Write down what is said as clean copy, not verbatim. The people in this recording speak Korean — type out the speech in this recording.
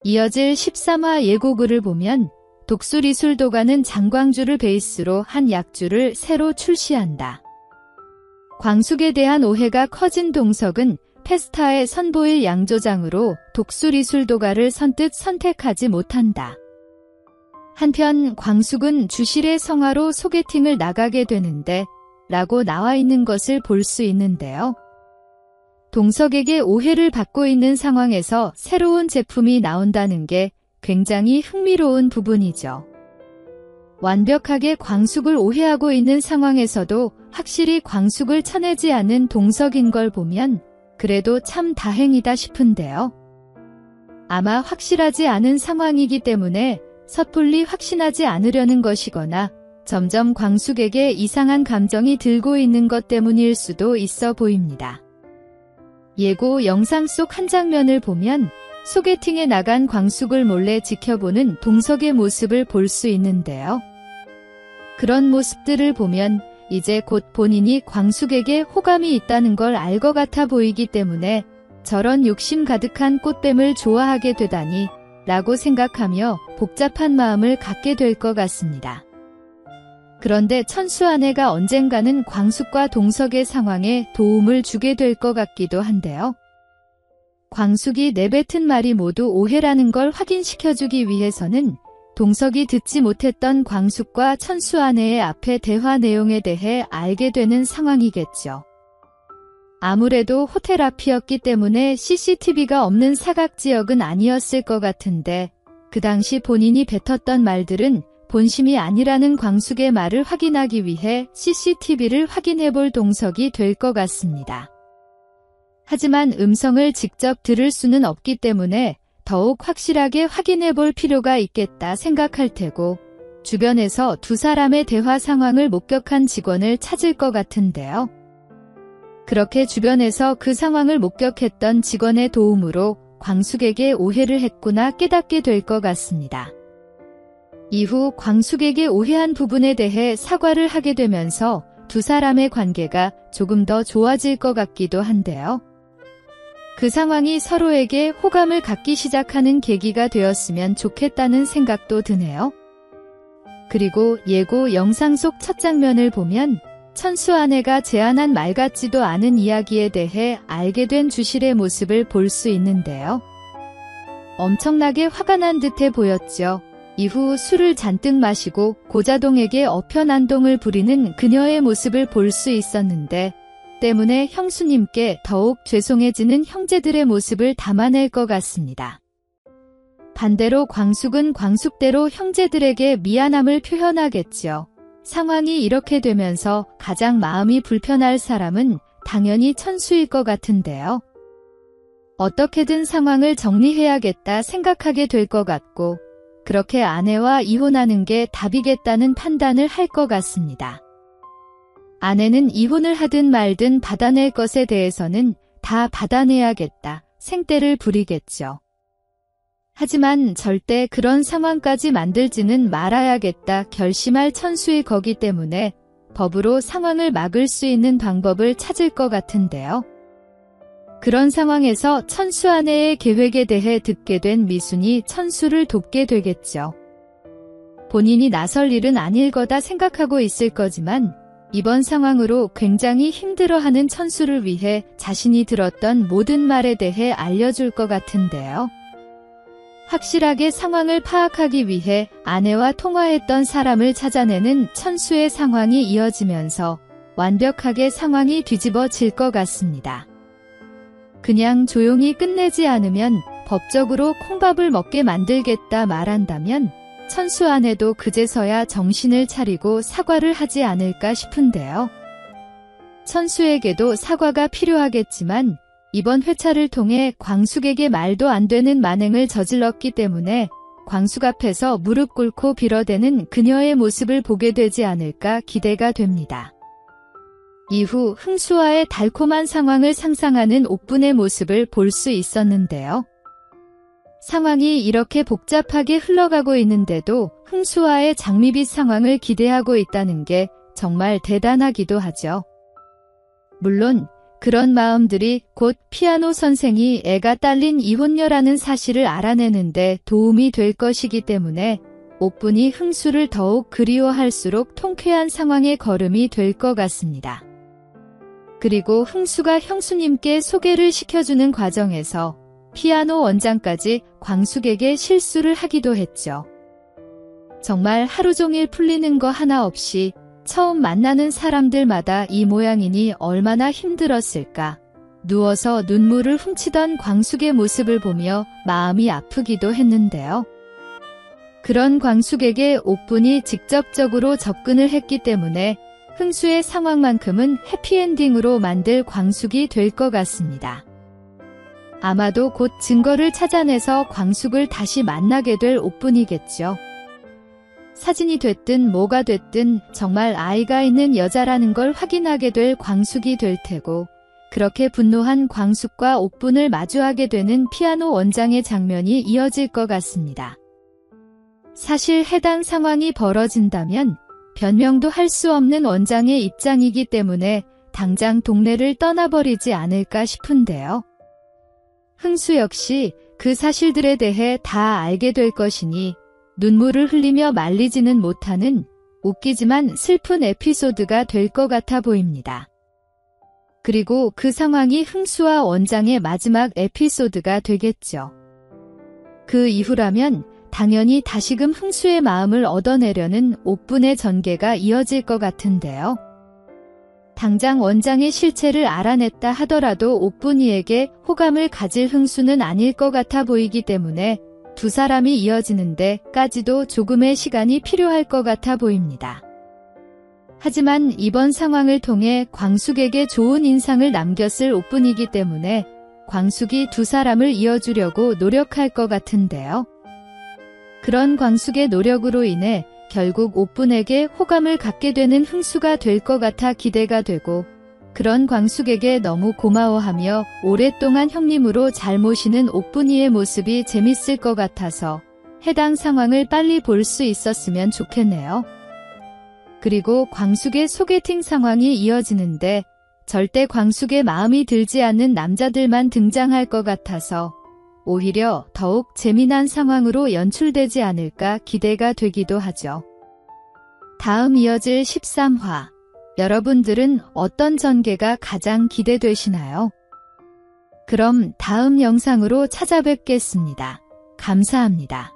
이어질 13화 예고글을 보면 독수리술도가는 장광주를 베이스로 한 약주를 새로 출시한다. 광숙에 대한 오해가 커진 동석은 페스타에 선보일 양조장으로 독수리술도가를 선뜻 선택하지 못한다. 한편 광숙은 주실의 성화로 소개팅을 나가게 되는데 라고 나와 있는 것을 볼 수 있는데요. 동석에게 오해를 받고 있는 상황에서 새로운 제품이 나온다는 게 굉장히 흥미로운 부분이죠. 완벽하게 광숙을 오해하고 있는 상황에서도 확실히 광숙을 쳐내지 않은 동석인 걸 보면 그래도 참 다행이다 싶은데요. 아마 확실하지 않은 상황이기 때문에 섣불리 확신하지 않으려는 것이거나 점점 광숙에게 이상한 감정이 들고 있는 것 때문일 수도 있어 보입니다. 예고 영상 속 한 장면을 보면 소개팅에 나간 광숙을 몰래 지켜보는 동석의 모습을 볼 수 있는데요. 그런 모습들을 보면 이제 곧 본인이 광숙에게 호감이 있다는 걸 알 것 같아 보이기 때문에 저런 욕심 가득한 꽃뱀을 좋아하게 되다니 라고 생각하며 복잡한 마음을 갖게 될 것 같습니다. 그런데 천수 아내가 언젠가는 광숙과 동석의 상황에 도움을 주게 될 것 같기도 한데요. 광숙이 내뱉은 말이 모두 오해라는 걸 확인시켜주기 위해서는 동석이 듣지 못했던 광숙과 천수 아내의 앞의 대화 내용에 대해 알게 되는 상황이겠죠. 아무래도 호텔 앞이었기 때문에 CCTV가 없는 사각지역은 아니었을 것 같은데 그 당시 본인이 뱉었던 말들은 본심이 아니라는 광숙의 말을 확인하기 위해 CCTV를 확인해볼 동석이 될 것 같습니다. 하지만 음성을 직접 들을 수는 없기 때문에 더욱 확실하게 확인해볼 필요가 있겠다 생각할 테고 주변에서 두 사람의 대화 상황을 목격한 직원을 찾을 것 같은데요. 그렇게 주변에서 그 상황을 목격했던 직원의 도움으로 광숙에게 오해를 했구나 깨닫게 될 것 같습니다. 이후 광숙에게 오해한 부분에 대해 사과를 하게 되면서 두 사람의 관계가 조금 더 좋아질 것 같기도 한데요. 그 상황이 서로에게 호감을 갖기 시작하는 계기가 되었으면 좋겠다는 생각도 드네요. 그리고 예고 영상 속 첫 장면을 보면 천수 아내가 제안한 말 같지도 않은 이야기에 대해 알게 된 주실의 모습을 볼 수 있는데요. 엄청나게 화가 난 듯해 보였죠. 이후 술을 잔뜩 마시고 고자동에게 어편안동을 부리는 그녀의 모습을 볼 수 있었는데 때문에 형수님께 더욱 죄송해지는 형제들의 모습을 담아낼 것 같습니다. 반대로 광숙은 광숙대로 형제들에게 미안함을 표현하겠죠. 상황이 이렇게 되면서 가장 마음이 불편할 사람은 당연히 천수일 것 같은데요. 어떻게든 상황을 정리해야겠다 생각하게 될 것 같고 그렇게 아내와 이혼하는 게 답이겠다는 판단을 할 것 같습니다. 아내는 이혼을 하든 말든 받아낼 것에 대해서는 다 받아내야겠다 생떼를 부리겠죠. 하지만 절대 그런 상황까지 만들지는 말아야겠다 결심할 천수일 거기 때문에 법으로 상황을 막을 수 있는 방법을 찾을 것 같은데요. 그런 상황에서 천수 아내의 계획에 대해 듣게 된 미순이 천수를 돕게 되겠죠. 본인이 나설 일은 아닐 거다 생각하고 있을 거지만 이번 상황으로 굉장히 힘들어하는 천수를 위해 자신이 들었던 모든 말에 대해 알려줄 것 같은데요. 확실하게 상황을 파악하기 위해 아내와 통화했던 사람을 찾아내는 천수의 상황이 이어지면서 완벽하게 상황이 뒤집어질 것 같습니다. 그냥 조용히 끝내지 않으면 법적으로 콩밥을 먹게 만들겠다 말한다면 천수 아내도 그제서야 정신을 차리고 사과를 하지 않을까 싶은데요. 천수에게도 사과가 필요하겠지만 이번 회차를 통해 광숙에게 말도 안 되는 만행을 저질렀기 때문에 광숙 앞에서 무릎 꿇고 빌어대는 그녀의 모습을 보게 되지 않을까 기대가 됩니다. 이후 흥수와의 달콤한 상황을 상상하는 옥분의 모습을 볼 수 있었는데요. 상황이 이렇게 복잡하게 흘러가고 있는데도 흥수와의 장미빛 상황을 기대하고 있다는 게 정말 대단하기도 하죠. 물론 그런 마음들이 곧 피아노 선생이 애가 딸린 이혼녀라는 사실을 알아내는데 도움이 될 것이기 때문에 옥분이 흥수를 더욱 그리워할수록 통쾌한 상황의 걸음이 될 것 같습니다. 그리고 흥수가 형수님께 소개를 시켜주는 과정에서 피아노 원장까지 광숙에게 실수를 하기도 했죠. 정말 하루 종일 풀리는 거 하나 없이 처음 만나는 사람들마다 이 모양이니 얼마나 힘들었을까. 누워서 눈물을 훔치던 광숙의 모습을 보며 마음이 아프기도 했는데요. 그런 광숙에게 옥분이 직접적으로 접근을 했기 때문에 흥수의 상황만큼은 해피엔딩으로 만들 광숙이 될 것 같습니다. 아마도 곧 증거를 찾아내서 광숙을 다시 만나게 될 옥분이겠죠. 사진이 됐든 뭐가 됐든 정말 아이가 있는 여자라는 걸 확인하게 될 광숙이 될 테고, 그렇게 분노한 광숙과 옥분을 마주하게 되는 피아노 원장의 장면이 이어질 것 같습니다. 사실 해당 상황이 벌어진다면 변명도 할 수 없는 원장의 입장이기 때문에 당장 동네를 떠나버리지 않을까 싶은데요. 흥수 역시 그 사실들에 대해 다 알게 될 것이니 눈물을 흘리며 말리지는 못하는 웃기지만 슬픈 에피소드가 될 것 같아 보입니다. 그리고 그 상황이 흥수와 원장의 마지막 에피소드가 되겠죠. 그 이후라면 당연히 다시금 흥수의 마음을 얻어내려는 옥분의 전개가 이어질 것 같은데요. 당장 원장의 실체를 알아냈다 하더라도 옥분이에게 호감을 가질 흥수는 아닐 것 같아 보이기 때문에 두 사람이 이어지는데까지도 조금의 시간이 필요할 것 같아 보입니다. 하지만 이번 상황을 통해 광숙에게 좋은 인상을 남겼을 옥분이기 때문에 광숙이 두 사람을 이어주려고 노력할 것 같은데요. 그런 광숙의 노력으로 인해 결국 옥분에게 호감을 갖게 되는 흥수가 될 것 같아 기대가 되고, 그런 광숙에게 너무 고마워하며 오랫동안 형님으로 잘 모시는 옥분이의 모습이 재밌을 것 같아서 해당 상황을 빨리 볼 수 있었으면 좋겠네요. 그리고 광숙의 소개팅 상황이 이어지는데 절대 광숙의 마음이 들지 않는 남자들만 등장할 것 같아서 오히려 더욱 재미난 상황으로 연출되지 않을까 기대가 되기도 하죠. 다음 이어질 13화. 여러분들은 어떤 전개가 가장 기대되시나요? 그럼 다음 영상으로 찾아뵙겠습니다. 감사합니다.